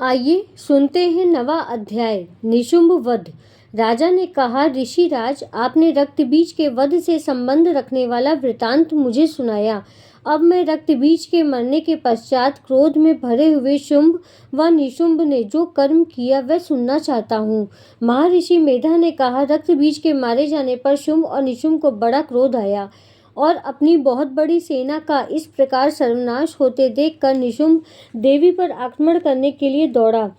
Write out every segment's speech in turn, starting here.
आइए सुनते हैं नवा अध्याय निशुंभ वध। राजा ने कहा, ऋषिराज, आपने रक्तबीज के वध से संबंध रखने वाला वृतांत मुझे सुनाया। अब मैं रक्तबीज के मरने के पश्चात क्रोध में भरे हुए शुंभ व निशुंभ ने जो कर्म किया वह सुनना चाहता हूँ। महर्षि मेधा ने कहा, रक्तबीज के मारे जाने पर शुंभ और निशुंभ को बड़ा क्रोध आया और अपनी बहुत बड़ी सेना का इस प्रकार सर्वनाश होते देखकर निशुंभ देवी पर आक्रमण करने के लिए दौड़ा।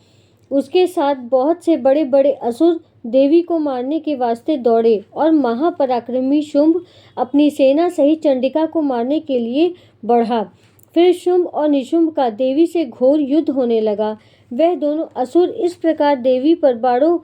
उसके साथ बहुत से बड़े बड़े असुर देवी को मारने के वास्ते दौड़े और महापराक्रमी शुंभ अपनी सेना सहित चंडिका को मारने के लिए बढ़ा। फिर शुंभ और निशुंभ का देवी से घोर युद्ध होने लगा। वह दोनों असुर इस प्रकार देवी पर बाणों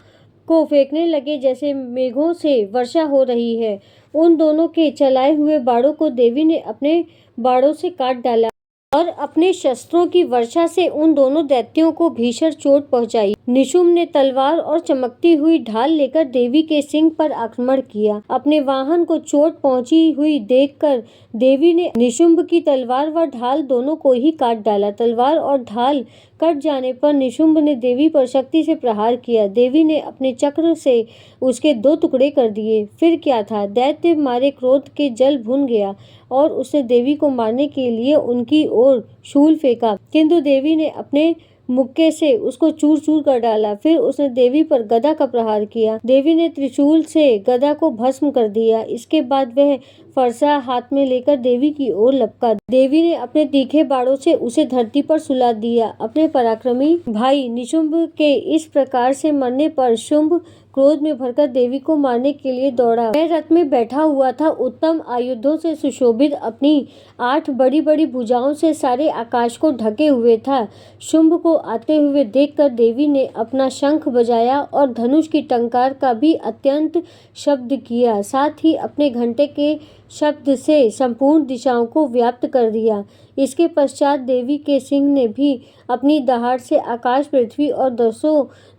को फेंकने लगे जैसे मेघों से वर्षा हो रही है। उन दोनों के चलाए हुए बाणों को देवी ने अपने बाणों से काट डाला और अपने शस्त्रों की वर्षा से उन दोनों दैत्यों को भीषण चोट पहुंचाई। निशुंभ ने तलवार और चमकती हुई ढाल लेकर देवी के सिंह पर आक्रमण किया। अपने वाहन को चोट पहुंची हुई देखकर देवी ने निशुंभ की तलवार व ढाल दोनों को ही काट डाला। तलवार और ढाल कट जाने पर निशुंभ ने देवी पर शक्ति से प्रहार किया। देवी ने अपने चक्र से उसके 2 टुकड़े कर दिए। फिर क्या था, दैत्य मारे क्रोध के जल भुन गया और उसने देवी को मारने के लिए उनकी ओर शूल फेंका, किंतु देवी ने अपने मुक्के से उसको चूर चूर कर डाला। फिर उसने देवी पर गदा का प्रहार किया। देवी ने त्रिशूल से गदा को भस्म कर दिया। इसके बाद वह फरसा हाथ में लेकर देवी की ओर लपका। देवी ने अपने तीखे बाणों से उसे धरती पर सुला दिया। अपने पराक्रमी भाई निशुंभ के इस प्रकार से मरने पर शुंभ क्रोध में भरकर देवी को मारने के लिए दौड़ा। वह रथ में बैठा हुआ था, उत्तम आयुधों से सुशोभित, अपनी 8 बड़ी बड़ी भुजाओं से सारे आकाश को ढके हुए था। शुंभ को आते हुए देखकर देवी ने अपना शंख बजाया और धनुष की टंकार का भी अत्यंत शब्द किया। साथ ही अपने घंटे के शब्द से संपूर्ण दिशाओं को व्याप्त कर दिया। इसके पश्चात देवी के सिंह ने भी अपनी दहाड़ से आकाश, पृथ्वी और 10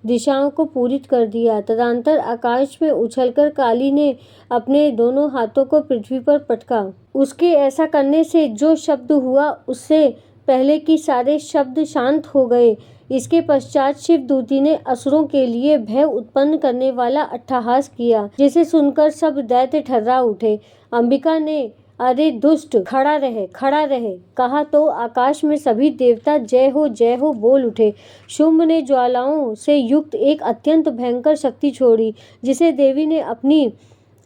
दिशाओं को पूरित कर दिया। तदंतर आकाश में उछलकर काली ने अपने दोनों हाथों को पृथ्वी पर पटका। उसके ऐसा करने से जो शब्द हुआ उससे पहले कि सारे शब्द शांत हो गए। इसके पश्चात शिवदूती ने असुरों के लिए भय उत्पन्न करने वाला अट्टहास किया, जिसे सुनकर सब दैत्य ठर्रा उठे। अंबिका ने, अरे दुष्ट, खड़ा रहे कहा तो आकाश में सभी देवता जय हो बोल उठे। शुंभ ने ज्वालाओं से युक्त एक अत्यंत भयंकर शक्ति छोड़ी, जिसे देवी ने अपनी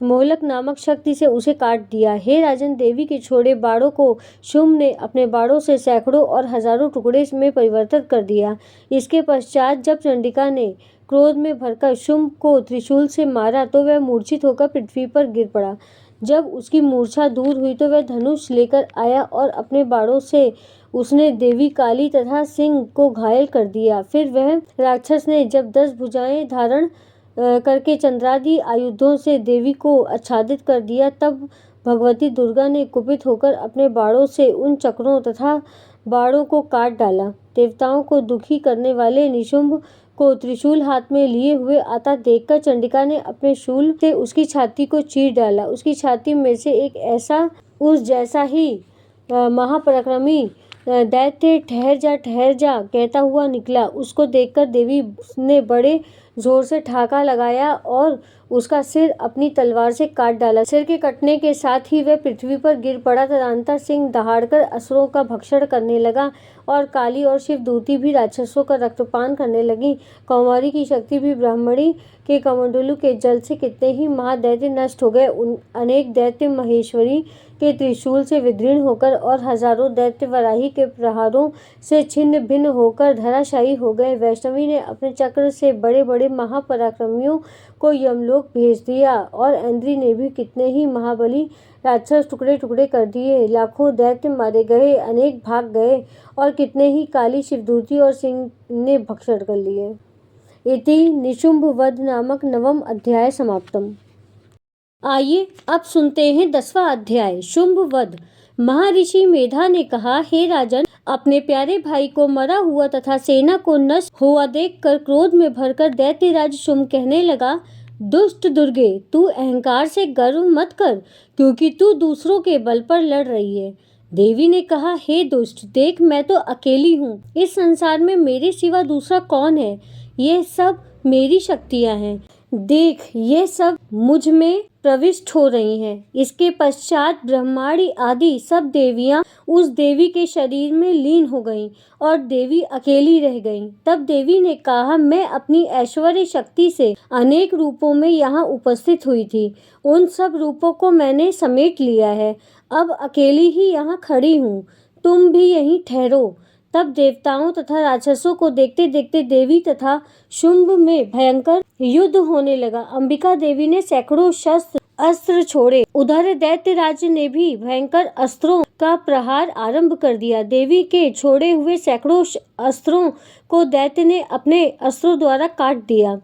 मोहलक नामक शक्ति से उसे काट दिया। हे राजन, देवी के छोड़े बाणों को शुंभ ने अपने बाणों से सैकड़ों और हजारों टुकड़े में परिवर्तित कर दिया। इसके पश्चात जब चंडिका ने क्रोध में भरकर शुंभ को त्रिशूल से मारा तो वह मूर्छित होकर पृथ्वी पर गिर पड़ा। जब उसकी मूर्छा दूर हुई तो वह धनुष लेकर आया और अपने बाणों से उसने देवी, काली तथा सिंह को घायल कर दिया। फिर वह राक्षस ने जब 10 भुजाएं धारण करके चंद्रादि आयुधों से देवी को आच्छादित कर दिया, तब भगवती दुर्गा ने कुपित होकर अपने बाणों से उन चक्रों तथा बाणों को काट डाला। देवताओं को दुखी करने वाले निशुंभ को त्रिशूल हाथ में लिए हुए आता देखकर चंडिका ने अपने शूल से उसकी छाती को चीर डाला। उसकी छाती में से एक ऐसा उस जैसा ही महापराक्रमी दैत्य ठहर जा कहता हुआ निकला। उसको देखकर देवी ने बड़े जोर से ठाका लगाया और उसका सिर अपनी तलवार से काट डाला। सिर के कटने के साथ ही वह पृथ्वी पर गिर पड़ा। तदंतर सिंह दहाड़कर असुरों का भक्षण करने लगा और काली और शिवदूती भी राक्षसों का रक्तपान करने लगी। कौमारी की शक्ति भी ब्राह्मणी के कमंडलू के जल से कितने ही महादैत्य नष्ट हो गए। अनेक दैत्य महेश्वरी के त्रिशूल से विदीर्ण होकर और हजारों दैत्य वराही के प्रहारों से छिन्न भिन्न होकर धराशायी हो गए। वैष्णवी ने अपने चक्र से बड़े बड़े महापराक्रमियों को यमलोक भेज दिया और इंद्री ने भी कितने ही महाबली राक्षस टुकड़े टुकड़े कर दिए। लाखों दैत्य मारे गए, अनेक भाग गए और कितने ही काली, शिवदूती और सिंह ने भक्षण कर लिए। इति निशुंभ वध नामक नवम अध्याय समाप्तम। आइए अब सुनते हैं 10वां अध्याय शुंभ वध। महर्षि मेधा ने कहा, हे राजन, अपने प्यारे भाई को मरा हुआ तथा सेना को नष्ट हुआ देखकर क्रोध में भरकर दैत्यराज शुंभ कहने लगा, दुष्ट दुर्गे, तू अहंकार से गर्व मत कर, क्योंकि तू दूसरों के बल पर लड़ रही है। देवी ने कहा, हे दुष्ट, देख मैं तो अकेली हूँ। इस संसार में मेरे सिवा दूसरा कौन है? ये सब मेरी शक्तियाँ हैं। देख, ये सब मुझ में प्रविष्ट हो रही हैं। इसके पश्चात ब्रह्माणी आदि सब देवियां उस देवी के शरीर में लीन हो गईं और देवी अकेली रह गईं। तब देवी ने कहा, मैं अपनी ऐश्वर्य शक्ति से अनेक रूपों में यहाँ उपस्थित हुई थी। उन सब रूपों को मैंने समेट लिया है। अब अकेली ही यहाँ खड़ी हूँ। तुम भी यहीं ठहरो। तब देवताओं तथा राक्षसों को देखते देखते देवी तथा शुंभ में भयंकर युद्ध होने लगा। अंबिका देवी ने सैकड़ों शस्त्र अस्त्र छोड़े। उधर दैत्यराज ने भी भयंकर अस्त्रों का प्रहार आरंभ कर दिया। देवी के छोड़े हुए सैकड़ों अस्त्रों को दैत्य ने अपने अस्त्रों द्वारा काट दिया।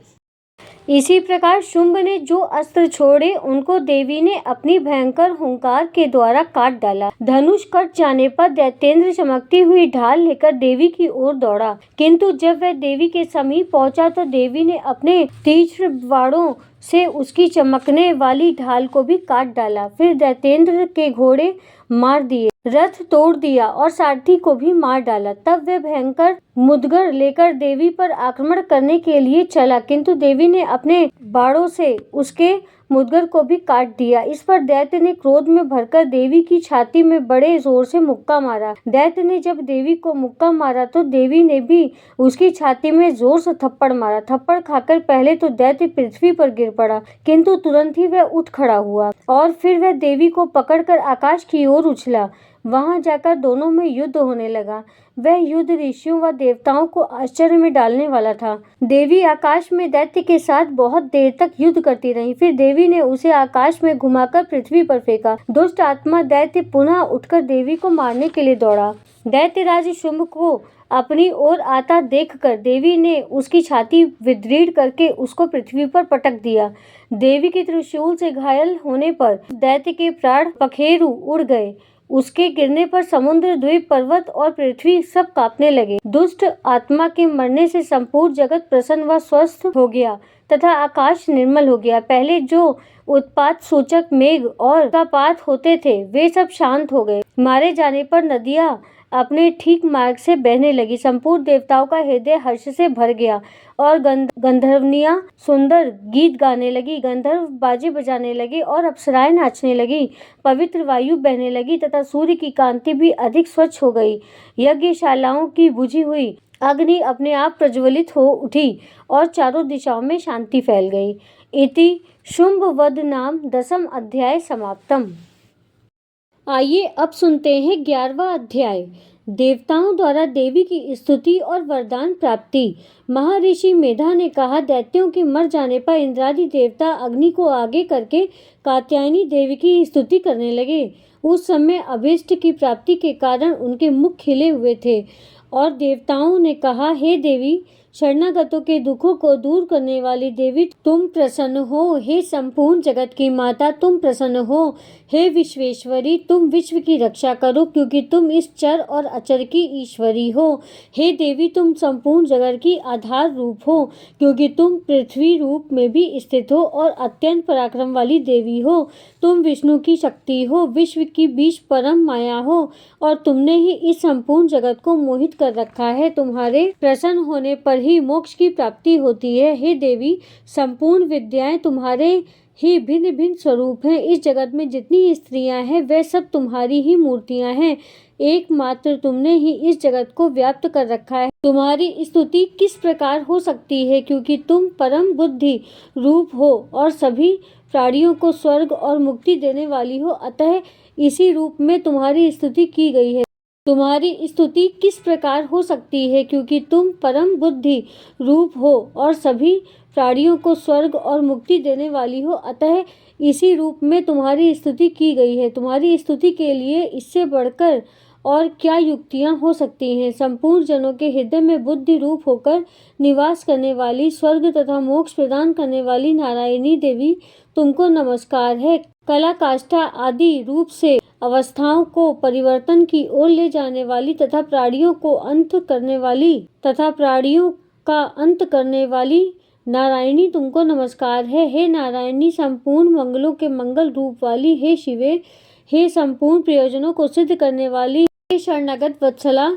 इसी प्रकार शुंभ ने जो अस्त्र छोड़े उनको देवी ने अपनी भयंकर हुंकार के द्वारा काट डाला। धनुष कट जाने पर दैत्येंद्र चमकती हुई ढाल लेकर देवी की ओर दौड़ा, किंतु जब वह देवी के समीप पहुंचा तो देवी ने अपने तीक्ष्ण बाणों से उसकी चमकने वाली ढाल को भी काट डाला। फिर दैत्येंद्र के घोड़े मार दिए, रथ तोड़ दिया और सारथी को भी मार डाला। तब वह भयंकर मुदगर लेकर देवी पर आक्रमण करने के लिए चला, किंतु देवी ने अपने बाणों से उसके मुदगर को भी काट दिया। इस पर दैत्य ने क्रोध में भरकर देवी की छाती में बड़े जोर से मुक्का मारा। दैत्य ने जब देवी को मुक्का मारा तो देवी ने भी उसकी छाती में जोर से थप्पड़ मारा। थप्पड़ खाकर पहले तो दैत्य पृथ्वी पर गिर पड़ा, किंतु तुरंत ही वह उठ खड़ा हुआ और फिर वह देवी को पकड़कर आकाश की ओर उछला। वहां जाकर दोनों में युद्ध होने लगा। वह युद्ध ऋषियों व देवताओं को आश्चर्य में डालने वाला था। देवी आकाश में दैत्य के साथ बहुत देर तक युद्ध करती रही। फिर देवी ने उसे आकाश में घुमाकर पृथ्वी पर फेंका। दुष्ट आत्मा दैत्य पुनः उठकर देवी को मारने के लिए दौड़ा। दैत्यराज शुंभ को अपनी ओर आता देखकर देवी ने उसकी छाती विदीर्ण करके उसको पृथ्वी पर पटक दिया। देवी के त्रिशूल से घायल होने पर दैत्य के प्राण पखेरु उड़ गए। उसके गिरने पर समुद्र, द्वीप, पर्वत और पृथ्वी सब कांपने लगे। दुष्ट आत्मा के मरने से संपूर्ण जगत प्रसन्न व स्वस्थ हो गया तथा आकाश निर्मल हो गया। पहले जो उत्पात सूचक मेघ और उल्कापात होते थे वे सब शांत हो गए। मारे जाने पर नदियां अपने ठीक मार्ग से बहने लगी। संपूर्ण देवताओं का हृदय हर्ष से भर गया और गंधर्वनियां सुंदर गीत गाने लगी। गंधर्व बाजे बजाने लगे और अप्सराएं नाचने लगी। पवित्र वायु बहने लगी तथा सूर्य की कांति भी अधिक स्वच्छ हो गई। यज्ञशालाओं की बुझी हुई अग्नि अपने आप प्रज्वलित हो उठी और चारों दिशाओं में शांति फैल गई। इति शुंभ वध नाम 10वां अध्याय समाप्तम। आइए अब सुनते हैं 11वां अध्याय। देवताओं द्वारा देवी की स्तुति और वरदान प्राप्ति। महर्षि मेधा ने कहा, दैत्यों के मर जाने पर इंद्रादि देवता अग्नि को आगे करके कात्यायनी देवी की स्तुति करने लगे। उस समय अभीष्ट की प्राप्ति के कारण उनके मुख खिले हुए थे और देवताओं ने कहा, हे देवी, शरणागतों के दुखों को दूर करने वाली देवी, तुम प्रसन्न हो। हे संपूर्ण जगत की माता, तुम प्रसन्न हो। हे विश्वेश्वरी, तुम विश्व की रक्षा करो, क्योंकि तुम इस चर और अचर की ईश्वरी हो। हे देवी, तुम संपूर्ण जगत की आधार रूप हो, क्योंकि तुम पृथ्वी रूप में भी स्थित हो और अत्यंत पराक्रम वाली देवी हो। तुम विष्णु की शक्ति हो, विश्व की बीज परम माया हो और तुमने ही इस संपूर्ण जगत को मोहित कर रखा है। तुम्हारे प्रसन्न होने पर ही मोक्ष की प्राप्ति होती है। हे देवी, संपूर्ण विद्याएं तुम्हारे ही भिन्न भिन्न स्वरूप हैं। इस जगत में जितनी स्त्रियां हैं वे सब तुम्हारी ही मूर्तियां हैं। एकमात्र तुमने ही इस जगत को व्याप्त कर रखा है। तुम्हारी स्तुति किस प्रकार हो सकती है, क्योंकि तुम परम बुद्धि रूप हो और सभी प्राणियों को स्वर्ग और मुक्ति देने वाली हो, अतः इसी रूप में तुम्हारी स्तुति की गई है। तुम्हारी स्तुति किस प्रकार हो सकती है, क्योंकि तुम परम बुद्धि रूप हो और सभी प्राणियों को स्वर्ग और मुक्ति देने वाली हो, अतः इसी रूप में तुम्हारी स्तुति की गई है। तुम्हारी स्तुति के लिए इससे बढ़कर और क्या युक्तियां हो सकती हैं। संपूर्ण जनों के हृदय में बुद्धि रूप होकर निवास करने वाली, स्वर्ग तथा मोक्ष प्रदान करने वाली नारायणी देवी, तुमको नमस्कार है। कला, काष्ठा आदि रूप से अवस्थाओं को परिवर्तन की ओर ले जाने वाली तथा प्राणियों का अंत करने वाली नारायणी, तुमको नमस्कार है। हे नारायणी, संपूर्ण मंगलों के मंगल रूप वाली, हे शिवे, हे संपूर्ण प्रयोजनों को सिद्ध करने वाली, हे शरणागत वत्सला,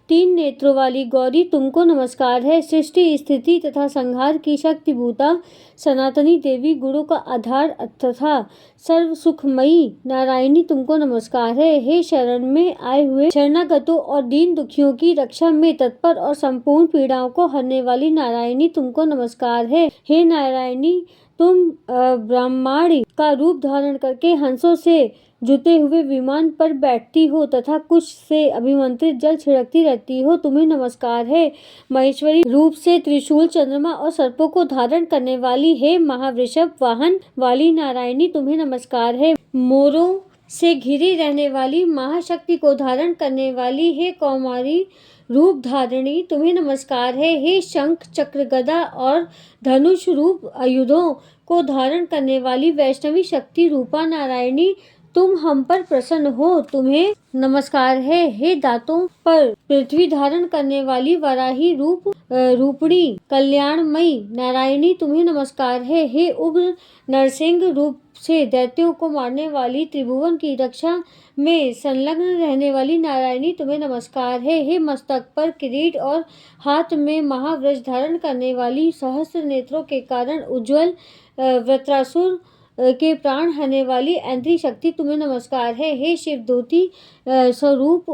3 नेत्रों वाली गौरी, तुमको नमस्कार है। सृष्टि स्थिति तथा संहार की शक्तिभूता सनातनी देवी, गुरु का आधार तथा सर्व सुखमयी नारायणी, तुमको नमस्कार है। हे शरण में आए हुए शरणागतों और दीन दुखियों की रक्षा में तत्पर और संपूर्ण पीड़ाओं को हरने वाली नारायणी, तुमको नमस्कार है। हे नारायणी, तुम ब्रह्मांड का रूप धारण करके हंसों से जुते हुए विमान पर बैठती हो तथा कुछ से अभिमंत्रित जल छिड़कती रहती हो, तुम्हें नमस्कार है। महेश्वरी रूप से त्रिशूल, चंद्रमा और सर्पों को धारण करने वाली, हे महावृषभ वाहन वाली नारायणी, तुम्हें नमस्कार है। मोरों से घिरी रहने वाली, महाशक्ति को धारण करने वाली, हे कौमारी रूप धारिणी, तुम्हें नमस्कार है। हे शंख, चक्र, गदा और धनुष रूप आयुधों को धारण करने वाली वैष्णवी शक्ति रूपा नारायणी, तुम हम पर प्रसन्न हो, तुम्हें नमस्कार है। हे दांतों पर पृथ्वी धारण करने वाली वराही रूपणी कल्याणमयी नारायणी, तुम्हें नमस्कार है। हे उग्र नरसिंह रूप से दैत्यों को मारने वाली, त्रिभुवन की रक्षा में संलग्न रहने वाली नारायणी, तुम्हें नमस्कार है। हे मस्तक पर किरीट और हाथ में महावृष धारण करने वाली, सहस्त्र नेत्रों के कारण उज्ज्वल वृत्रासुर के प्राण हरने वाली ऐन्द्री शक्ति, तुम्हें नमस्कार है। हे शिवदूती स्वरूप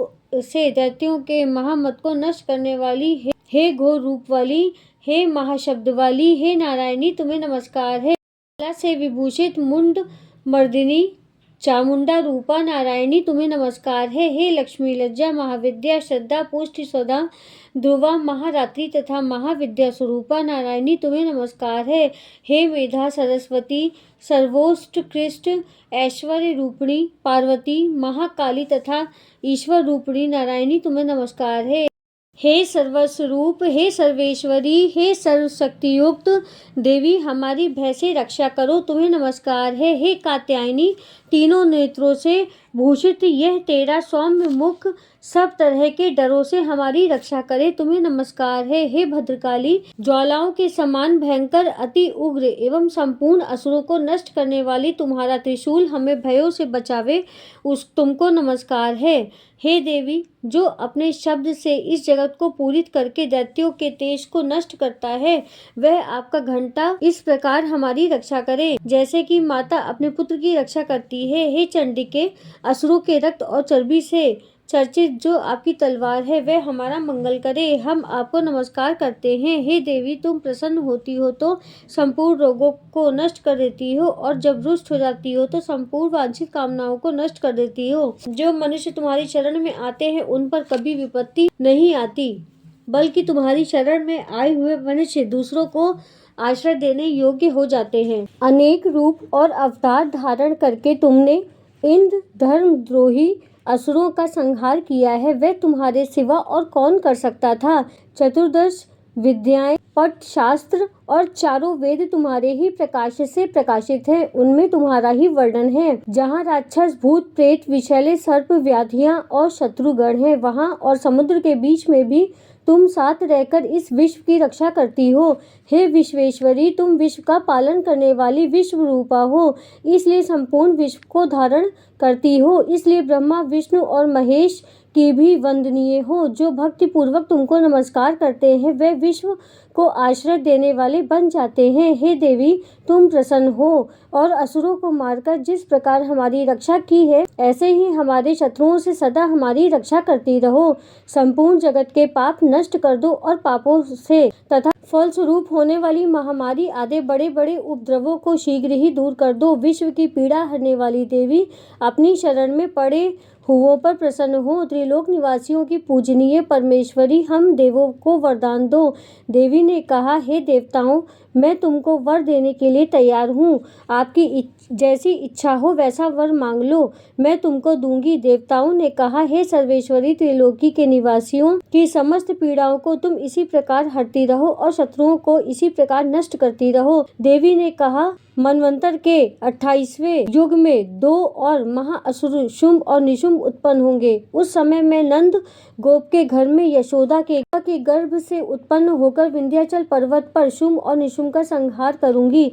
से दैत्यों के महामत को नष्ट करने वाली, हे घोर रूप वाली, हे महाशब्द वाली, हे नारायणी, तुम्हें नमस्कार है। कला से विभूषित मुंड मर्दिनी चामुंडा रूपा नारायणी, तुम्हें नमस्कार है। हे लक्ष्मी, लज्जा, महाविद्या, श्रद्धा, पुष्टि, सदा, ध्रुवा, महारात्रि तथा महाविद्या स्वरूपा नारायणी, तुम्हें नमस्कार है। हे मेधा, सरस्वती, सर्वोत्कृष्ट ऐश्वर्य रूपिणी पार्वती, महाकाली तथा ईश्वर रूपिणी नारायणी, तुम्हें नमस्कार है। हे सर्वस्वरूप, हे सर्वेश्वरी, हे सर्वशक्तियुक्त देवी, हमारी भय से रक्षा करो, तुम्हें नमस्कार है। हे कात्यायनी, तीनों नेत्रों से भूषित यह तेरा सौम्य मुख सब तरह के डरों से हमारी रक्षा करे, तुम्हें नमस्कार है। हे भद्रकाली, ज्वालाओं के समान भयंकर, अति उग्र एवं संपूर्ण असुरों को नष्ट करने वाली, तुम्हारा त्रिशूल हमें भयों से बचावे, तुमको नमस्कार है। हे देवी, जो अपने शब्द से इस जगत को पूरित करके दैत्यों के तेज को नष्ट करता है, वह आपका घंटा इस प्रकार हमारी रक्षा करे जैसे कि माता अपने पुत्र की रक्षा करती है। हे चंडिके, असुरों के रक्त और चर्बी से चर्चित जो आपकी तलवार है, वह हमारा मंगल करे, हम आपको नमस्कार करते हैं। हे देवी, तुम प्रसन्न होती हो तो संपूर्ण रोगों को नष्ट कर देती हो और जब रुष्ट हो जाती हो तो संपूर्ण वांछित कामनाओं को नष्ट कर देती हो। जो मनुष्य तुम्हारी शरण में आते हैं उन पर कभी विपत्ति नहीं आती, बल्कि तुम्हारी शरण में आए हुए मनुष्य दूसरों को आश्रय देने योग्य हो जाते हैं। अनेक रूप और अवतार धारण करके तुमने इंद्र, धर्मद्रोही असुरों का संहार किया है, वह तुम्हारे सिवा और कौन कर सकता था। चतुर्दश विद्याएं, पट, शास्त्र और चारों वेद तुम्हारे ही प्रकाश से प्रकाशित हैं, उनमें तुम्हारा ही वर्णन है। जहाँ राक्षस, भूत, प्रेत, विषैले सर्प, व्याधियाँ और शत्रुगण हैं, वहाँ और समुद्र के बीच में भी तुम साथ रहकर इस विश्व की रक्षा करती हो। हे विश्वेश्वरी, तुम विश्व का पालन करने वाली विश्व रूपा हो, इसलिए संपूर्ण विश्व को धारण करती हो, इसलिए ब्रह्मा, विष्णु और महेश की भी वंदनीय हो। जो भक्ति पूर्वक तुमको नमस्कार करते हैं वे विश्व को आश्रय देने वाले बन जाते हैं। हे देवी, तुम प्रसन्न हो और असुरों को मारकर जिस प्रकार हमारी रक्षा की है, ऐसे ही हमारे शत्रुओं से सदा हमारी रक्षा करती रहो। संपूर्ण जगत के पाप नष्ट कर दो और पापों से तथा फलस्वरूप होने वाली महामारी आदि बड़े बड़े उपद्रवों को शीघ्र ही दूर कर दो। विश्व की पीड़ा हरने वाली देवी, अपनी शरण में पड़े हुओं पर प्रसन्न हो। त्रिलोक निवासियों की पूजनीय परमेश्वरी, हम देवों को वरदान दो। देवी ने कहा, हे देवताओं, मैं तुमको वर देने के लिए तैयार हूँ, आपकी जैसी इच्छा हो वैसा वर मांग लो, मैं तुमको दूंगी। देवताओं ने कहा, हे सर्वेश्वरी, त्रिलोकी के निवासियों की समस्त पीड़ाओं को तुम इसी प्रकार हरती रहो और शत्रुओं को इसी प्रकार नष्ट करती रहो। देवी ने कहा, मनवंतर के 28वें युग में 2 और महाअसुर शुंभ और निशुंभ उत्पन्न होंगे। उस समय मैं नंद गोप के घर में यशोदा के गर्भ से उत्पन्न होकर विंध्याचल पर्वत पर शुंभ और निशुंभ का संहार करूंगी।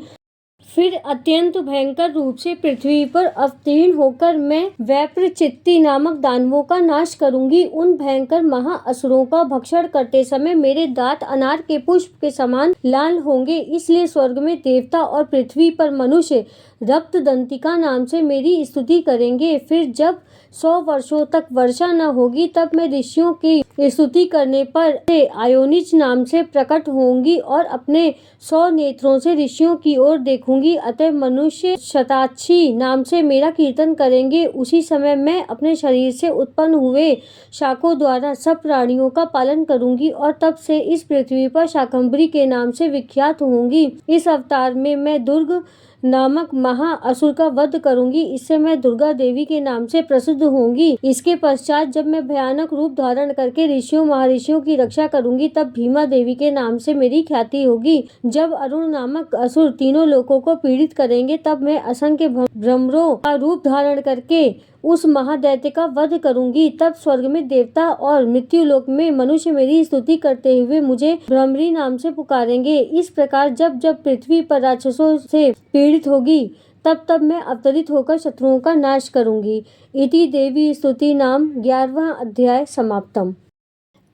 फिर अत्यंत भयंकर रूप से पृथ्वी पर अवतीर्ण होकर मैं वैप्रचित्ति नामक दानवों का नाश करूंगी। उन भयंकर महाअसुरों का भक्षण करते समय मेरे दांत अनार के पुष्प के समान लाल होंगे। इसलिए स्वर्ग में देवता और पृथ्वी पर मनुष्य रक्त दंतिका नाम से मेरी स्तुति करेंगे। फिर जब 100 वर्षों तक वर्षा न होगी, तब मैं ऋषियों की स्तुति करने पर आयोनिज नाम से प्रकट होंगी और अपने 100 नेत्रों से ऋषियों की ओर देखूंगी। अतः मनुष्य शताक्षी नाम से मेरा कीर्तन करेंगे। उसी समय मैं अपने शरीर से उत्पन्न हुए शाकों द्वारा सब प्राणियों का पालन करूंगी और तब से इस पृथ्वी पर शाकंभरी के नाम से विख्यात होंगी। इस अवतार में मैं दुर्ग नामक महाअसुर का वध करूंगी। इससे मैं दुर्गा देवी के नाम से प्रसिद्ध होंगी। इसके पश्चात जब मैं भयानक रूप धारण करके ऋषियों महर्षियों की रक्षा करूंगी, तब भीमा देवी के नाम से मेरी ख्याति होगी। जब अरुण नामक असुर तीनों लोकों को पीड़ित करेंगे, तब मैं असंख्य भ्रमरों का रूप धारण करके उस महादैत्य का वध करूंगी। तब स्वर्ग में देवता और मृत्यु लोक में मनुष्य मेरी स्तुति करते हुए मुझे भ्रमरी नाम से पुकारेंगे। इस प्रकार जब जब पृथ्वी पर राक्षसों से पीड़ित होगी, तब तब मैं अवतरित होकर शत्रुओं का नाश करूंगी। इति देवी स्तुति नाम 11वां अध्याय समाप्तम।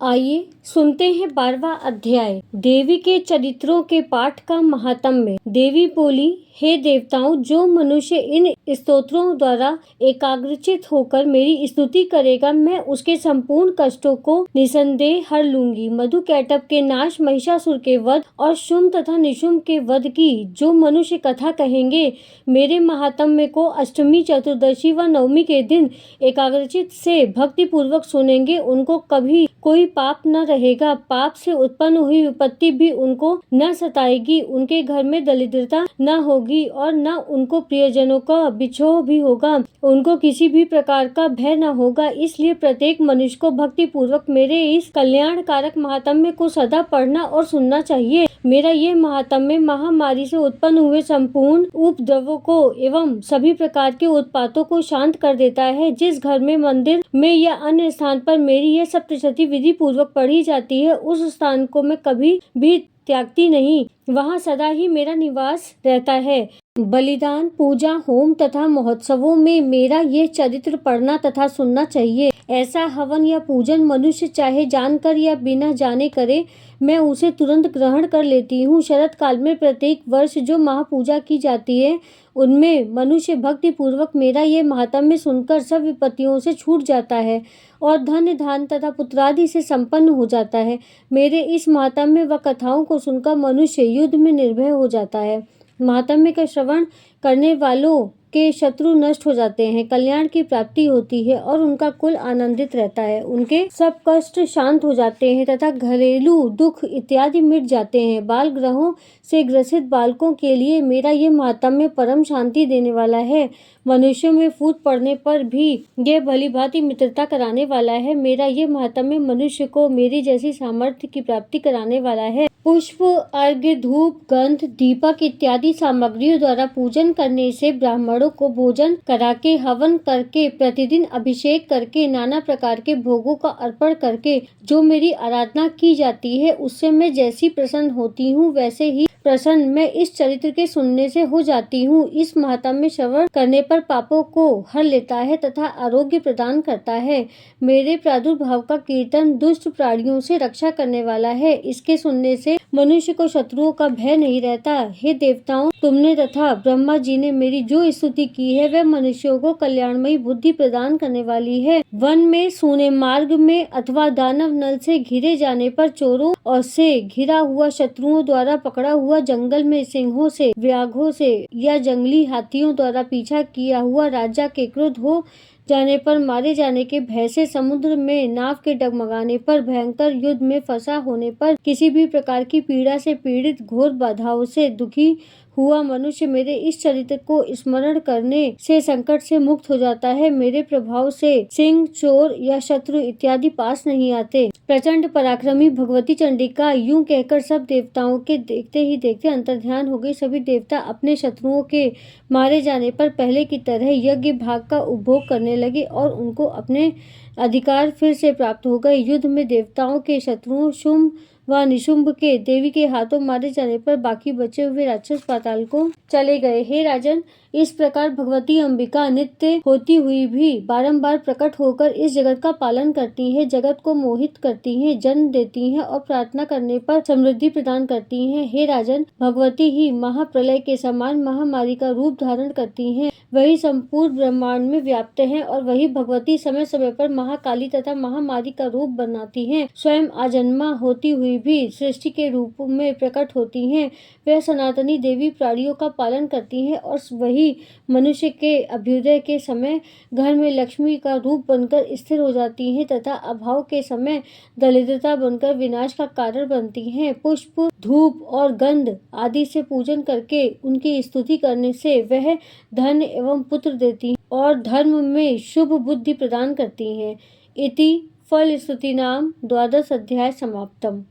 आइए सुनते हैं 12वां अध्याय, देवी के चरित्रों के पाठ का महात्म्य। देवी बोली, हे देवताओं, जो मनुष्य इन स्तोत्रों द्वारा एकाग्रचित होकर मेरी स्तुति करेगा, मैं उसके संपूर्ण कष्टों को निसंदेह हर लूंगी। मधुकैटभ के नाश, महिषासुर के वध और शुंभ तथा निशुंभ के वध की जो मनुष्य कथा कहेंगे, मेरे महात्म्य को अष्टमी, चतुर्दशी व नवमी के दिन एकाग्रचित से भक्ति पूर्वक सुनेंगे, उनको कभी कोई पाप न रहेगा। पाप से उत्पन्न हुई विपत्ति भी उनको न सताएगी। उनके घर में दरिद्रता न होगी और न उनको प्रियजनों का बिछोह भी होगा। उनको किसी भी प्रकार का भय न होगा। इसलिए प्रत्येक मनुष्य को भक्ति पूर्वक मेरे इस कल्याणकारक महात्म्य को सदा पढ़ना और सुनना चाहिए। मेरा ये महात्म्य महामारी से उत्पन्न हुए संपूर्ण उपद्रवों को एवं सभी प्रकार के उत्पातों को शांत कर देता है। जिस घर में, मंदिर में या अन्य स्थान पर मेरी यह सप्तशती विधि पूर्वक पढ़ी जाती है, उस स्थान को मैं कभी भी त्यागती नहीं। वहाँ सदा ही मेरा निवास रहता है। बलिदान, पूजा, होम तथा महोत्सवों में मेरा ये चरित्र पढ़ना तथा सुनना चाहिए। ऐसा हवन या पूजन मनुष्य चाहे जानकर या बिना जाने करे, मैं उसे तुरंत ग्रहण कर लेती हूँ। शरद काल में प्रत्येक वर्ष जो महापूजा की जाती है, उनमें मनुष्य भक्ति पूर्वक मेरा ये महात्म्य सुनकर सब विपत्तियों से छूट जाता है और धन धान तथा पुत्रादि से संपन्न हो जाता है। मेरे इस महात्म्य व कथाओं को सुनकर मनुष्य युद्ध में निर्भय हो जाता है। महात्म्य का श्रवण करने वालों के शत्रु नष्ट हो जाते हैं, कल्याण की प्राप्ति होती है और उनका कुल आनंदित रहता है। उनके सब कष्ट शांत हो जाते हैं तथा घरेलू दुख इत्यादि मिट जाते हैं। बाल ग्रहों से ग्रसित बालकों के लिए मेरा ये महात्म्य परम शांति देने वाला है। मनुष्यों में फूट पड़ने पर भी यह भली भांति मित्रता कराने वाला है। मेरा ये महात्म्य मनुष्य को मेरी जैसी सामर्थ्य की प्राप्ति कराने वाला है। पुष्प, अर्घ्य, धूप, गंध, दीपक इत्यादि सामग्रियों द्वारा पूजन करने से, ब्राह्मणों को भोजन कराके, हवन करके, प्रतिदिन अभिषेक करके, नाना प्रकार के भोगों का अर्पण करके जो मेरी आराधना की जाती है, उससे मैं जैसी प्रसन्न होती हूँ, वैसे ही प्रसन्न मैं इस चरित्र के सुनने से हो जाती हूँ। इस महात्म्य श्रवण करने पर पापों को हर लेता है तथा आरोग्य प्रदान करता है। मेरे प्रादुर्भाव का कीर्तन दुष्ट प्राणियों से रक्षा करने वाला है। इसके सुनने से मनुष्य को शत्रुओं का भय नहीं रहता। हे देवताओं, तुमने तथा ब्रह्मा जी ने मेरी जो स्तुति की है, वह मनुष्यों को कल्याणमयी बुद्धि प्रदान करने वाली है। वन में, सूने मार्ग में अथवा दानव नल से घिरे जाने पर, चोरों और से घिरा हुआ, शत्रुओं द्वारा पकड़ा हुआ, जंगल में सिंहों से, व्याघ्रों से या जंगली हाथियों द्वारा पीछा किया हुआ, राजा के क्रोध हो जाने पर, मारे जाने के भय से, समुद्र में नाव के डगमगाने पर, भयंकर युद्ध में फंसा होने पर, किसी भी प्रकार की पीड़ा से पीड़ित, घोर बाधाओं से दुखी हुआ मनुष्य मेरे इस चरित्र को स्मरण करने से संकट से मुक्त हो जाता है। मेरे प्रभाव से सिंह, चोर या शत्रु इत्यादि पास नहीं आते। प्रचंड पराक्रमी भगवती चंडिका यूं कहकर सब देवताओं के देखते ही देखते अंतर्ध्यान हो गई। सभी देवता अपने शत्रुओं के मारे जाने पर पहले की तरह यज्ञ भाग का उपभोग करने लगे और उनको अपने अधिकार फिर से प्राप्त हो गए। युद्ध में देवताओं के शत्रुओं शुंभ वह निशुंभ के देवी के हाथों मारे जाने पर बाकी बचे हुए राक्षस पाताल को चले गए। हे राजन, इस प्रकार भगवती अंबिका नित्य होती हुई भी बारंबार प्रकट होकर इस जगत का पालन करती हैं, जगत को मोहित करती हैं, जन्म देती हैं और प्रार्थना करने पर समृद्धि प्रदान करती हैं। हे राजन, भगवती ही महाप्रलय के समान महामारी का रूप धारण करती हैं। वही संपूर्ण ब्रह्मांड में व्याप्त हैं और वही भगवती समय समय पर महाकाली तथा महामारी का रूप बनाती हैं। स्वयं आजन्मा होती हुई भी सृष्टि के रूप में प्रकट होती हैं। वह सनातनी देवी प्राणियों का पालन करती हैं और वही मनुष्य के अभ्युदय के समय घर में लक्ष्मी का रूप बनकर स्थिर हो जाती हैं तथा अभाव के समय दरिद्रता बनकर विनाश का कारण बनती हैं। पुष्प, धूप और गंध आदि से पूजन करके उनकी स्तुति करने से वह धन एवं पुत्र देती हैं और धर्म में शुभ बुद्धि प्रदान करती हैं। इति फल स्तुति नाम 12 अध्याय समाप्तम।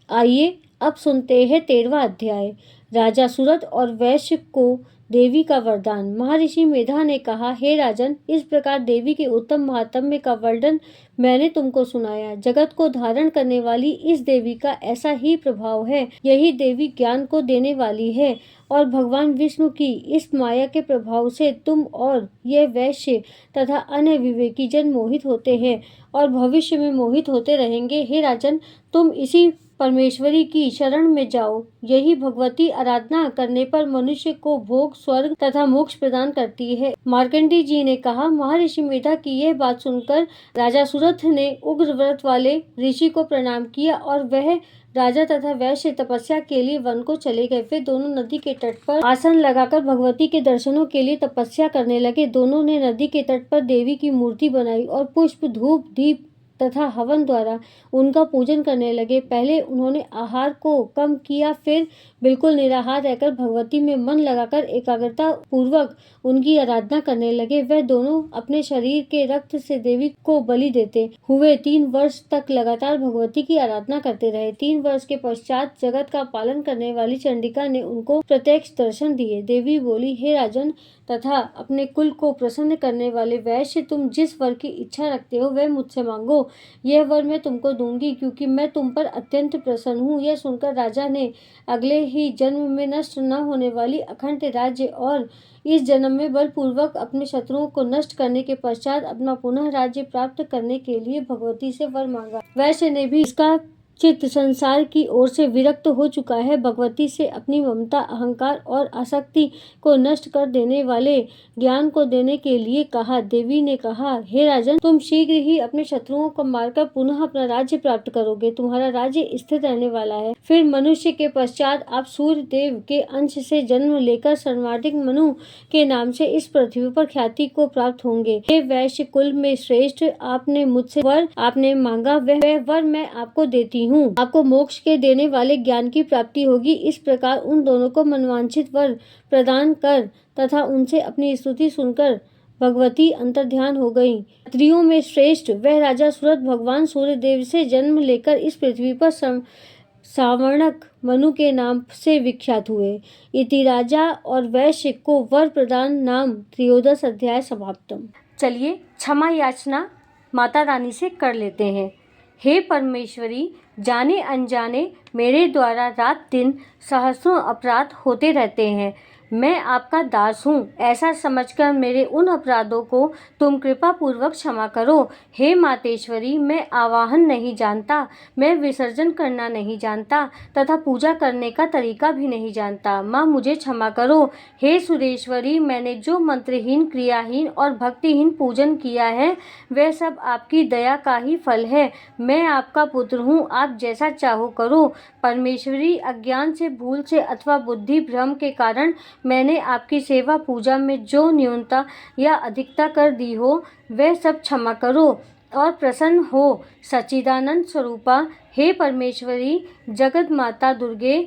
आइए अब सुनते हैं 13वां अध्याय। राजा सुरथ और वैश्य को देवी का वरदान। महर्षि मेधा ने कहा, हे राजन, इस प्रकार देवी के उत्तम महात्म्य का वर्णन मैंने तुमको सुनाया। जगत को धारण करने वाली इस देवी का ऐसा ही प्रभाव है। यही देवी ज्ञान को देने वाली है और भगवान विष्णु की इस माया के प्रभाव से तुम और यह वैश्य तथा अन्य विवेकी जन मोहित होते हैं और भविष्य में मोहित होते रहेंगे। हे राजन, तुम इसी परमेश्वरी की शरण में जाओ। यही भगवती आराधना करने पर मनुष्य को भोग, स्वर्ग तथा मोक्ष प्रदान करती है। मार्कंडेय जी ने कहा, महर्षि मेधा की यह बात सुनकर राजा सुरथ ने उग्र व्रत वाले ऋषि को प्रणाम किया और वह राजा तथा वैश्य तपस्या के लिए वन को चले गए। वे दोनों नदी के तट पर आसन लगाकर भगवती के दर्शनों के लिए तपस्या करने लगे। दोनों ने नदी के तट पर देवी की मूर्ति बनाई और पुष्प, धूप, दीप तथा हवन द्वारा उनका पूजन करने लगे। पहले उन्होंने आहार को कम किया, फिर बिल्कुल निराहार रहकर भगवती में मन लगाकर एकाग्रता पूर्वक उनकी आराधना करने लगे। वह दोनों अपने शरीर के रक्त से देवी को बलि देते हुए 3 वर्ष तक लगातार भगवती की आराधना करते रहे। 3 वर्ष के पश्चात जगत का पालन करने वाली चंडिका ने उनको प्रत्यक्ष दर्शन दिए। देवी बोली, हे राजन तथा अपने कुल को प्रसन्न करने वाले वैश्य, तुम जिस वर की इच्छा रखते हो वह मुझसे मांगो। यह वर मैं तुमको दूंगी क्योंकि मैं तुम पर अत्यंत प्रसन्न हूँ। यह सुनकर राजा ने अगले ही जन्म में नष्ट न होने वाली अखंड राज्य और इस जन्म में बलपूर्वक अपने शत्रुओं को नष्ट करने के पश्चात अपना पुनः राज्य प्राप्त करने के लिए भगवती से वर मांगा। वैश्य ने भी इसका चित्त संसार की ओर से विरक्त हो चुका है। भगवती से अपनी ममता, अहंकार और आसक्ति को नष्ट कर देने वाले ज्ञान को देने के लिए कहा। देवी ने कहा, हे राजन, तुम शीघ्र ही अपने शत्रुओं को मारकर पुनः अपना राज्य प्राप्त करोगे। तुम्हारा राज्य स्थिर रहने वाला है। फिर मनुष्य के पश्चात आप सूर्य देव के अंश से जन्म लेकर सर्वाधिक मनु के नाम से इस पृथ्वी पर ख्याति को प्राप्त होंगे। हे वैश्य कुल में श्रेष्ठ, आपने मुझसे वर आपने मांगा, वह वर मैं आपको देती हूँ। आपको मोक्ष के देने वाले ज्ञान की प्राप्ति होगी। इस प्रकार उन दोनों को मनवांछित वर प्रदान कर तथा उनसे अपनी स्तुति सुनकर भगवती अंतर्ध्यान हो गई। क्षत्रियों में श्रेष्ठ वह राजा सुरथ भगवान सूर्य देव से जन्म लेकर इस पृथ्वी पर सावर्णक मनु के नाम से विख्यात हुए। इति राजा और वैश्य को वर प्रदान नाम 13 अध्याय समाप्तम। चलिए क्षमा याचना माता रानी से कर लेते हैं। हे परमेश्वरी, जाने अनजाने मेरे द्वारा रात दिन सहस्रों अपराध होते रहते हैं। मैं आपका दास हूँ, ऐसा समझकर मेरे उन अपराधों को तुम कृपा पूर्वक क्षमा करो। हे मातेश्वरी, मैं आवाहन नहीं जानता, मैं विसर्जन करना नहीं जानता तथा पूजा करने का तरीका भी नहीं जानता। माँ, मुझे क्षमा करो। हे सुरेश्वरी, मैंने जो मंत्रहीन, क्रियाहीन और भक्तिहीन पूजन किया है वह सब आपकी दया का ही फल है। मैं आपका पुत्र हूँ, आप जैसा चाहो करो। परमेश्वरी, अज्ञान से, भूल से अथवा बुद्धि भ्रम के कारण मैंने आपकी सेवा पूजा में जो न्यूनता या अधिकता कर दी हो वह सब क्षमा करो और प्रसन्न हो। सच्चिदानंद स्वरूपा, हे परमेश्वरी जगत माता दुर्गे,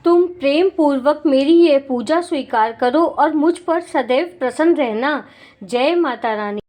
तुम प्रेम पूर्वक मेरी ये पूजा स्वीकार करो और मुझ पर सदैव प्रसन्न रहना। जय माता रानी।